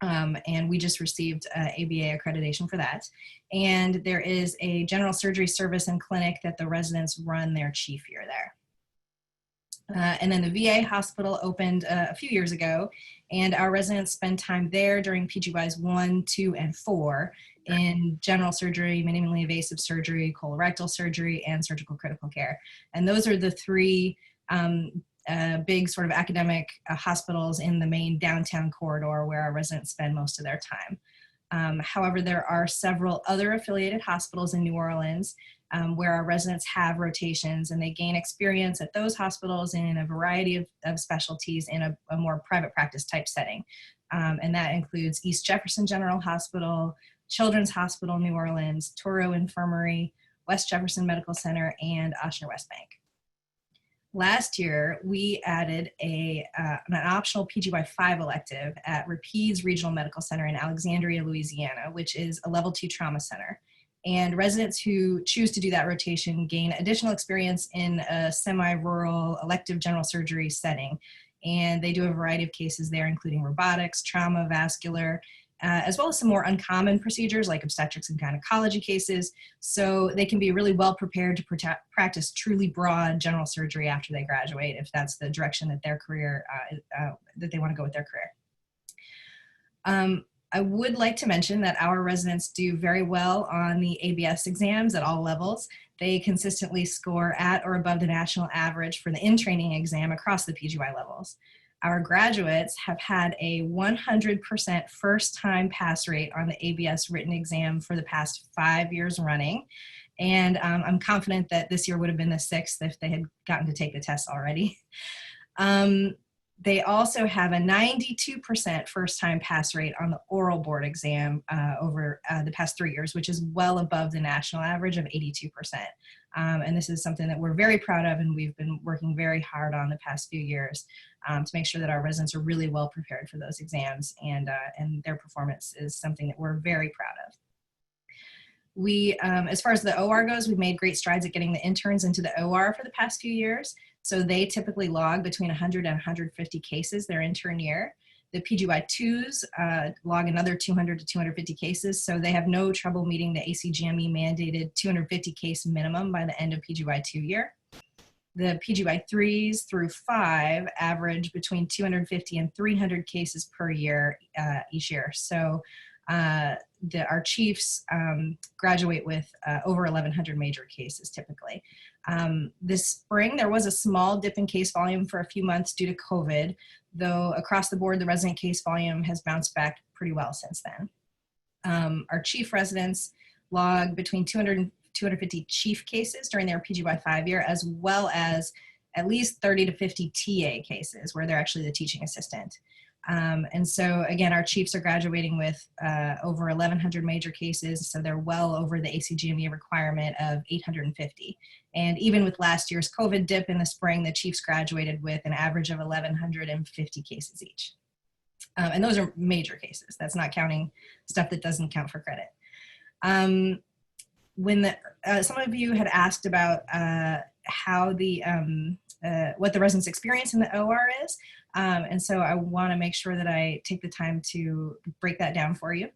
And we just received ABA accreditation for that. And there is a general surgery service and clinic that the residents run their chief year there. And then the VA hospital opened a few years ago, and our residents spend time there during PGYs 1, 2, and 4 in general surgery, minimally invasive surgery, colorectal surgery, and surgical critical care. And those are the three big sort of academic hospitals in the main downtown corridor where our residents spend most of their time. However, there are several other affiliated hospitals in New Orleans where our residents have rotations, and they gain experience at those hospitals in a variety of specialties in a more private practice type setting. And that includes East Jefferson General Hospital, Children's Hospital New Orleans, Toro Infirmary, West Jefferson Medical Center, and Ochsner West Bank. Last year, we added an optional PGY5 elective at Rapides Regional Medical Center in Alexandria, Louisiana, which is a level 2 trauma center. And residents who choose to do that rotation gain additional experience in a semi-rural elective general surgery setting. And they do a variety of cases there, including robotics, trauma, vascular, as well as some more uncommon procedures like obstetrics and gynecology cases. So they can be really well prepared to practice truly broad general surgery after they graduate, if that's the direction that their career, that they want to go with their career. I would like to mention that our residents do very well on the ABS exams at all levels. They consistently score at or above the national average for the in-training exam across the PGY levels. Our graduates have had a 100% first-time pass rate on the ABS written exam for the past 5 years running. And I'm confident that this year would have been the 6th if they had gotten to take the test already. They also have a 92% first-time pass rate on the oral board exam over the past 3 years, which is well above the national average of 82%. And this is something that we're very proud of, and we've been working very hard on the past few years to make sure that our residents are really well prepared for those exams, and their performance is something that we're very proud of. We, as far as the OR goes, we've made great strides at getting the interns into the OR for the past few years. So they typically log between 100 and 150 cases their intern year. The PGY2s log another 200 to 250 cases, so they have no trouble meeting the ACGME mandated 250 case minimum by the end of PGY2 year. The PGY3s through 5 average between 250 and 300 cases per year each year. So our chiefs graduate with over 1,100 major cases typically. This spring, there was a small dip in case volume for a few months due to COVID, though across the board, the resident case volume has bounced back pretty well since then. Our chief residents log between 200 and 250 chief cases during their PGY 5 year, as well as at least 30 to 50 TA cases where they're actually the teaching assistant. And so again, our chiefs are graduating with over 1,100 major cases, so they're well over the ACGME requirement of 850. And even with last year's COVID dip in the spring, the chiefs graduated with an average of 1,150 cases each. And those are major cases. That's not counting stuff that doesn't count for credit. When some of you had asked about how what the residents' experience in the OR is, and so I want to make sure that I take the time to break that down for you.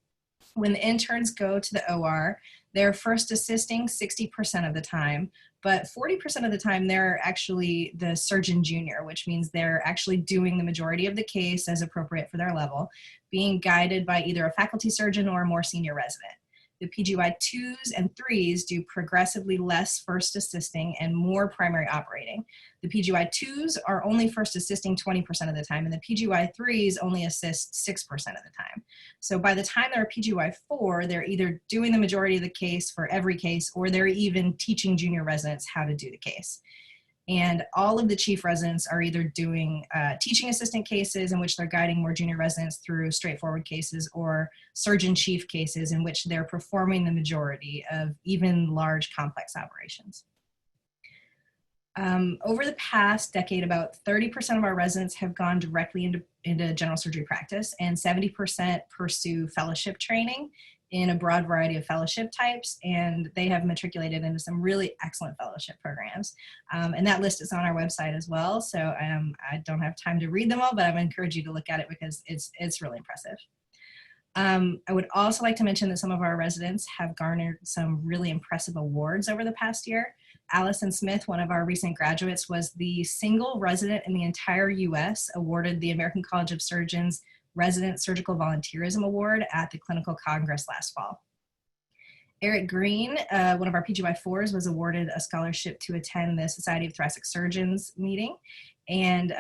When the interns go to the OR, they're first assisting 60% of the time, but 40% of the time they're actually the surgeon junior, which means they're actually doing the majority of the case as appropriate for their level, being guided by either a faculty surgeon or a more senior resident. The PGY 2s and 3s do progressively less first assisting and more primary operating. The PGY 2s are only first assisting 20% of the time, and the PGY 3s only assist 6% of the time. So by the time they're a PGY 4, they're either doing the majority of the case for every case, or they're even teaching junior residents how to do the case. And all of the chief residents are either doing teaching assistant cases in which they're guiding more junior residents through straightforward cases, or surgeon chief cases in which they're performing the majority of even large complex operations. Over the past decade, about 30% of our residents have gone directly into general surgery practice, and 70% pursue fellowship training in a broad variety of fellowship types, and they have matriculated into some really excellent fellowship programs. And that list is on our website as well. So I don't have time to read them all, but I would encourage you to look at it because it's really impressive. I would also like to mention that some of our residents have garnered some really impressive awards over the past year. Allison Smith, one of our recent graduates, was the single resident in the entire US awarded the American College of Surgeons Resident Surgical Volunteerism Award at the Clinical Congress last fall. Eric Green, one of our PGY4s, was awarded a scholarship to attend the Society of Thoracic Surgeons meeting. And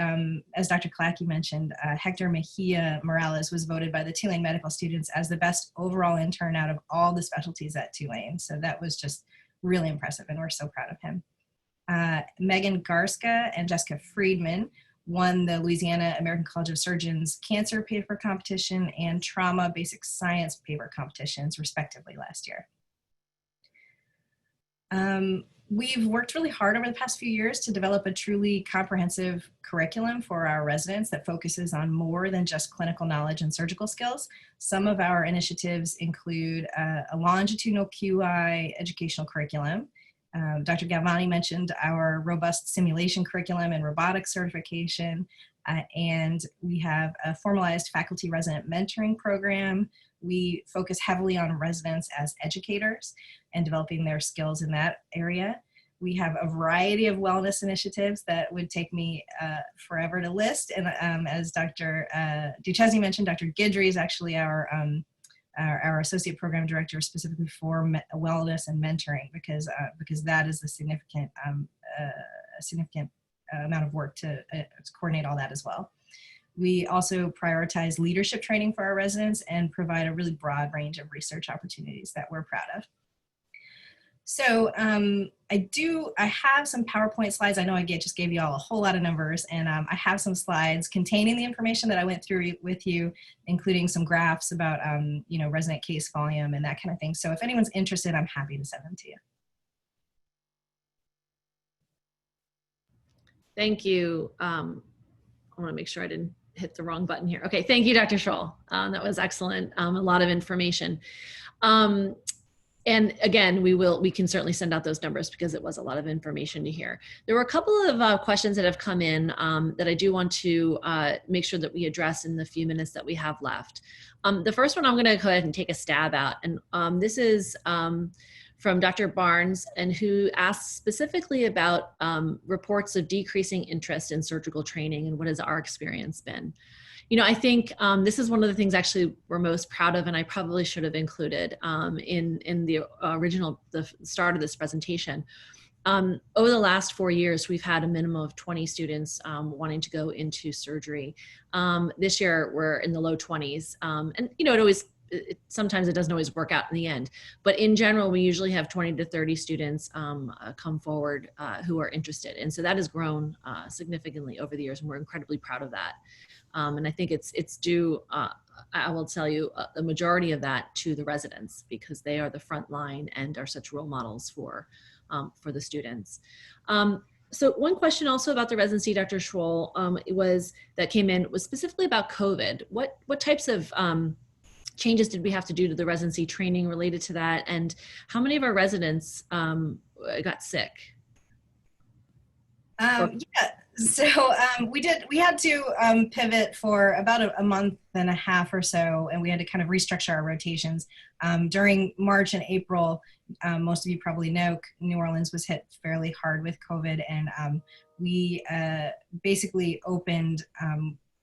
as Dr. Killackey mentioned, Hector Mejia Morales was voted by the Tulane medical students as the best overall intern out of all the specialties at Tulane. So that was just really impressive, and we're so proud of him. Megan Garska and Jessica Friedman won the Louisiana American College of Surgeons Cancer Paper Competition and Trauma Basic Science Paper Competitions, respectively, last year. We've worked really hard over the past few years to develop a truly comprehensive curriculum for our residents that focuses on more than just clinical knowledge and surgical skills. Some of our initiatives include a longitudinal QI educational curriculum. Dr. Galvani mentioned our robust simulation curriculum and robotics certification, and we have a formalized faculty resident mentoring program. We focus heavily on residents as educators and developing their skills in that area. We have a variety of wellness initiatives that would take me forever to list. And as Dr. Duchesne mentioned, Dr. Guidry is actually our associate program director specifically for wellness and mentoring, because that is a significant amount of work to coordinate all that as well. We also prioritize leadership training for our residents and provide a really broad range of research opportunities that we're proud of. So I have some PowerPoint slides. I know I just gave you all a whole lot of numbers, and I have some slides containing the information that I went through with you, including some graphs about, resident case volume and that kind of thing. So if anyone's interested, I'm happy to send them to you. Thank you. I want to make sure I didn't hit the wrong button here. Okay, thank you, Dr. Schroll. That was excellent. A lot of information. And again, we can certainly send out those numbers because it was a lot of information to hear. There were a couple of questions that have come in that I do want to make sure that we address in the few minutes that we have left. The first one I'm going to go ahead and take a stab at, and this is from Dr. Barnes, and who asked specifically about reports of decreasing interest in surgical training and what has our experience been. I think this is one of the things actually we're most proud of, and I probably should have included in the the start of this presentation. Over the last 4 years, we've had a minimum of 20 students wanting to go into surgery. This year, we're in the low 20s, and sometimes it doesn't always work out in the end. But in general, we usually have 20 to 30 students come forward who are interested, and so that has grown significantly over the years, and we're incredibly proud of that. And I think it's due, I will tell you, the majority of that to the residents, because they are the front line and are such role models for the students. So one question also about the residency, Dr. Schroll, that came in was specifically about COVID. What types of changes did we have to do to the residency training related to that? And how many of our residents got sick? Yeah. So we had to pivot for about a month and a half or so, and we had to kind of restructure our rotations. During March and April, most of you probably know, New Orleans was hit fairly hard with COVID, and we basically opened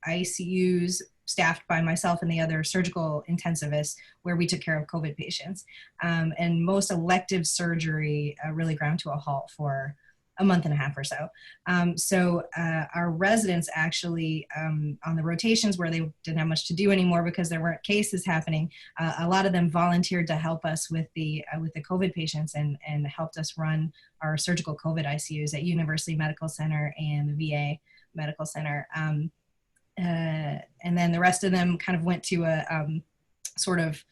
ICUs staffed by myself and the other surgical intensivists, where we took care of COVID patients. And most elective surgery really ground to a halt for a month and a half or so. So our residents actually, on the rotations where they didn't have much to do anymore because there weren't cases happening, a lot of them volunteered to help us with the COVID patients and helped us run our surgical COVID ICUs at University Medical Center and the VA Medical Center. And then the rest of them kind of went to a sort of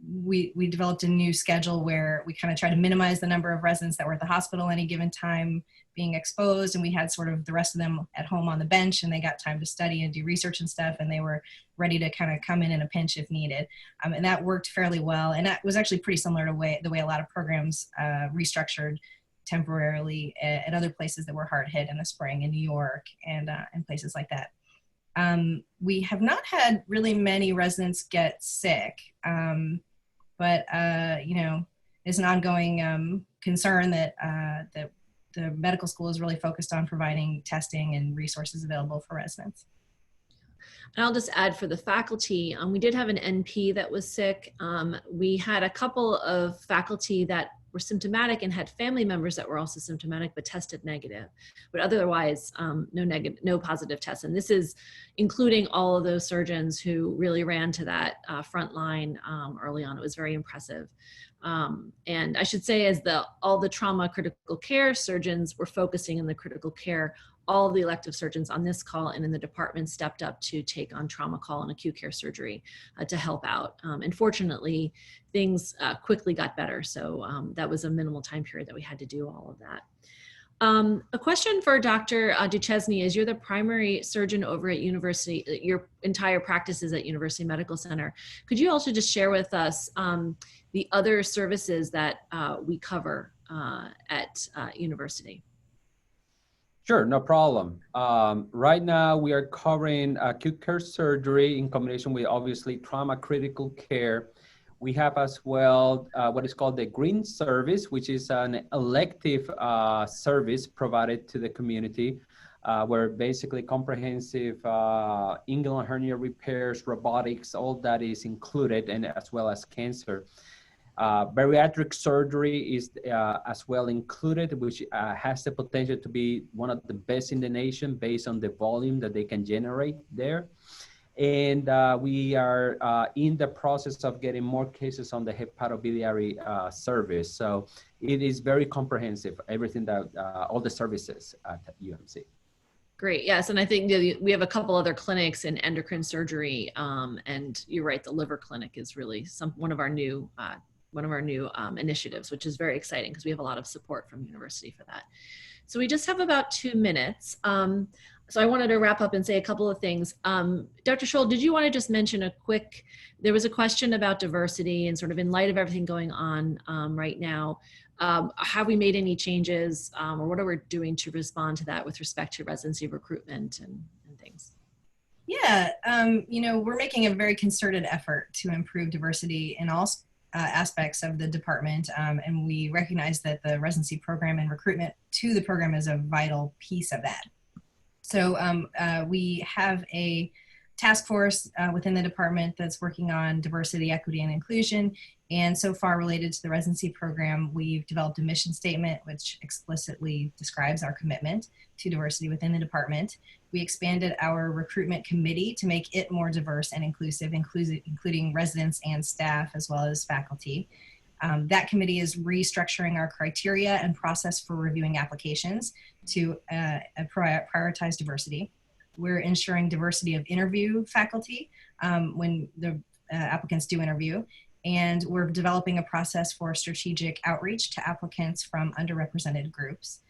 we developed a new schedule where we kind of try to minimize the number of residents that were at the hospital any given time being exposed, and we had sort of the rest of them at home on the bench, and they got time to study and do research and stuff, and they were ready to kind of come in a pinch if needed. And that worked fairly well, and that was actually pretty similar to the way a lot of programs restructured temporarily at other places that were hard hit in the spring in New York and places like that. We have not had really many residents get sick, but you know, it's an ongoing concern that that the medical school is really focused on providing testing and resources available for residents. And I'll just add for the faculty, we did have an NP that was sick. We had a couple of faculty that were symptomatic and had family members that were also symptomatic but tested negative, but otherwise no positive tests. And this is including all of those surgeons who really ran to that front line early on. It was very impressive. And I should say, as all the trauma critical care surgeons were focusing in the critical care, all of the elective surgeons on this call and in the department stepped up to take on trauma call and acute care surgery to help out. And fortunately, things quickly got better. So that was a minimal time period that we had to do all of that. A question for Dr. Duchesne is, you're the primary surgeon over at University, your entire practice is at University Medical Center. Could you also just share with us the other services that we cover at University? Sure, no problem. Right now we are covering acute care surgery in combination with obviously trauma critical care. We have as well what is called the Green Service, which is an elective service provided to the community where basically comprehensive inguinal hernia repairs, robotics, all that is included, and as well as cancer. Bariatric surgery is as well included, which has the potential to be one of the best in the nation based on the volume that they can generate there. And we are in the process of getting more cases on the hepatobiliary service. So it is very comprehensive, everything that, all the services at UMC. Great, yes, and I think we have a couple other clinics in endocrine surgery, and you're right, the liver clinic is really one of our new initiatives, which is very exciting because we have a lot of support from university for that. So we just have about 2 minutes. So I wanted to wrap up and say a couple of things. Dr. Schroll, did you want to just mention there was a question about diversity and sort of in light of everything going on right now, have we made any changes or what are we doing to respond to that with respect to residency recruitment and things? Yeah, you know, we're making a very concerted effort to improve diversity in all aspects of the department, and we recognize that the residency program and recruitment to the program is a vital piece of that. So we have a task force within the department that's working on diversity, equity, and inclusion. And so far, related to the residency program, we've developed a mission statement which explicitly describes our commitment to diversity within the department. We expanded our recruitment committee to make it more diverse and inclusive, including residents and staff, as well as faculty. That committee is restructuring our criteria and process for reviewing applications to prioritize diversity. We're ensuring diversity of interview faculty when the applicants do interview. And we're developing a process for strategic outreach to applicants from underrepresented groups.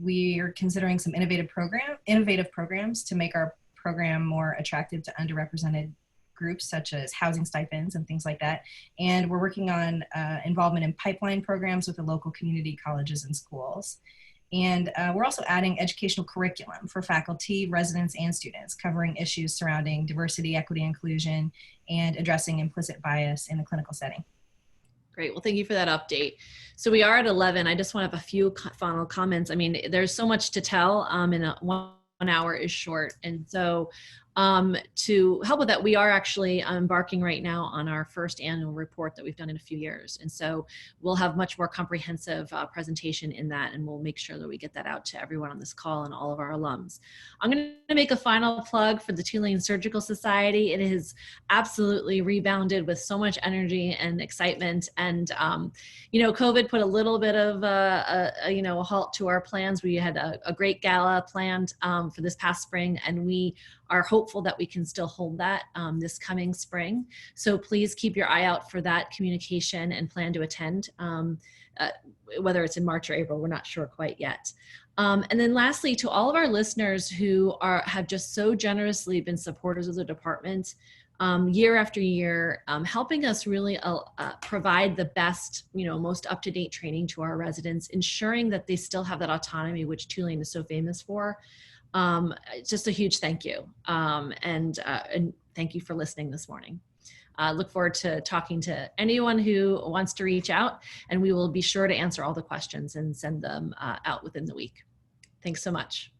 We are considering some innovative programs to make our program more attractive to underrepresented groups, such as housing stipends and things like that. And we're working on involvement in pipeline programs with the local community colleges and schools. And we're also adding educational curriculum for faculty, residents, and students, covering issues surrounding diversity, equity, inclusion, and addressing implicit bias in the clinical setting. Great. Well, thank you for that update. So we are at 11. I just want to have a few final comments. I mean, there's so much to tell, and 1 hour is short. And so to help with that, we are actually embarking right now on our first annual report that we've done in a few years. And so we'll have much more comprehensive presentation in that, and we'll make sure that we get that out to everyone on this call and all of our alums. I'm going to make a final plug for the Tulane Surgical Society. It has absolutely rebounded with so much energy and excitement. And, you know, COVID put a little bit of a halt to our plans. We had a great gala planned for this past spring, and we are hopeful hopeful that we can still hold that this coming spring. So please keep your eye out for that communication and plan to attend, whether it's in March or April, we're not sure quite yet. And then lastly, to all of our listeners who have just so generously been supporters of the department year after year, helping us really provide the best, most up-to-date training to our residents, ensuring that they still have that autonomy, which Tulane is so famous for. Just a huge thank you. And thank you for listening this morning. Look forward to talking to anyone who wants to reach out, and we will be sure to answer all the questions and send them out within the week. Thanks so much.